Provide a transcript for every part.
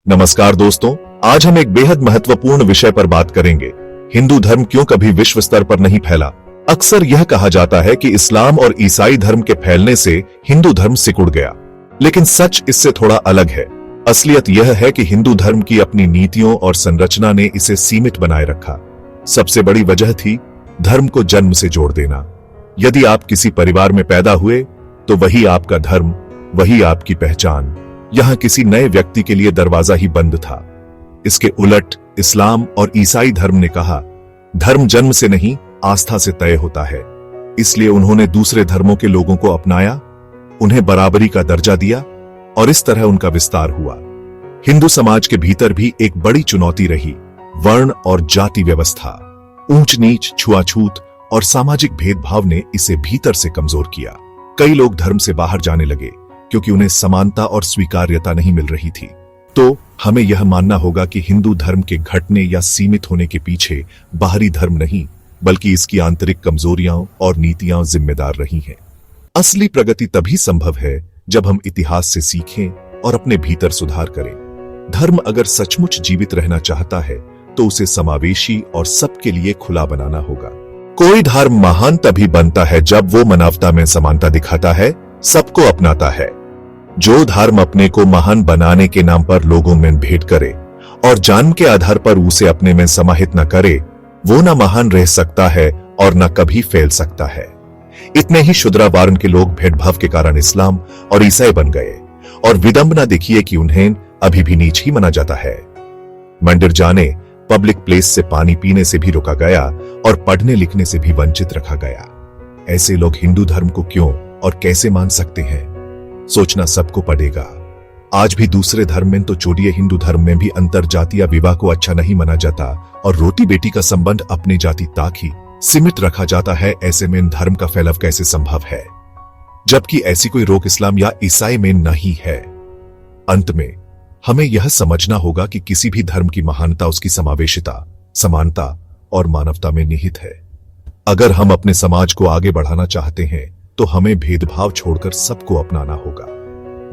नमस्कार दोस्तों, आज हम एक बेहद महत्वपूर्ण विषय पर बात करेंगे। हिंदू धर्म क्यों कभी विश्व स्तर पर नहीं फैला। अक्सर यह कहा जाता है कि इस्लाम और ईसाई धर्म के फैलने से हिंदू धर्म सिकुड़ गया, लेकिन सच इससे थोड़ा अलग है। असलियत यह है कि हिंदू धर्म की अपनी नीतियों और संरचना ने इसे सीमित बनाए रखा। सबसे बड़ी वजह थी धर्म को जन्म से जोड़ देना। यदि आप किसी परिवार में पैदा हुए तो वही आपका धर्म, वही आपकी पहचान। यहां किसी नए व्यक्ति के लिए दरवाजा ही बंद था। इसके उलट इस्लाम और ईसाई धर्म ने कहा, धर्म जन्म से नहीं आस्था से तय होता है। इसलिए उन्होंने दूसरे धर्मों के लोगों को अपनाया, उन्हें बराबरी का दर्जा दिया और इस तरह उनका विस्तार हुआ। हिंदू समाज के भीतर भी एक बड़ी चुनौती रही वर्ण और जाति व्यवस्था। ऊंच नीच, छुआछूत और सामाजिक भेदभाव ने इसे भीतर से कमजोर किया। कई लोग धर्म से बाहर जाने लगे क्योंकि उन्हें समानता और स्वीकार्यता नहीं मिल रही थी। तो हमें यह मानना होगा कि हिंदू धर्म के घटने या सीमित होने के पीछे बाहरी धर्म नहीं, बल्कि इसकी आंतरिक कमजोरियां और नीतियां जिम्मेदार रही हैं। असली प्रगति तभी संभव है जब हम इतिहास से सीखें और अपने भीतर सुधार करें। धर्म अगर सचमुच जीवित रहना चाहता है तो उसे समावेशी और सबके लिए खुला बनाना होगा। कोई धर्म महान तभी बनता है जब वो मानवता में समानता दिखाता है, सबको अपनाता है। जो धर्म अपने को महान बनाने के नाम पर लोगों में भेंट करे और जन्म के आधार पर उसे अपने में समाहित न करे, वो न महान रह सकता है और न कभी फैल सकता है। इतने ही शुद्रा वर्ण के लोग भेदभाव के कारण इस्लाम और ईसाई बन गए, और विडंबना देखिए कि उन्हें अभी भी नीच ही माना जाता है। मंदिर जाने, पब्लिक प्लेस से पानी पीने से भी रोका गया और पढ़ने लिखने से भी वंचित रखा गया। ऐसे लोग हिंदू धर्म को क्यों और कैसे मान सकते हैं? सोचना सबको पड़ेगा। आज भी दूसरे धर्म में तो छोड़िए, हिंदू धर्म में भी अंतर जातीय विवाह को अच्छा नहीं माना जाता और रोटी बेटी का संबंध अपनी जाति तक ही सीमित रखा जाता है। ऐसे में धर्म का फैलाव कैसे संभव है, जबकि ऐसी कोई रोक इस्लाम या ईसाई में नहीं है? अंत में हमें यह समझना होगा कि किसी भी धर्म की महानता उसकी समावेशिता, समानता और मानवता में निहित है। अगर हम अपने समाज को आगे बढ़ाना चाहते हैं तो हमें भेदभाव छोड़कर सबको अपनाना होगा।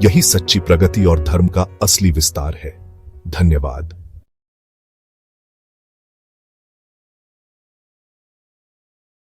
यही सच्ची प्रगति और धर्म का असली विस्तार है। धन्यवाद।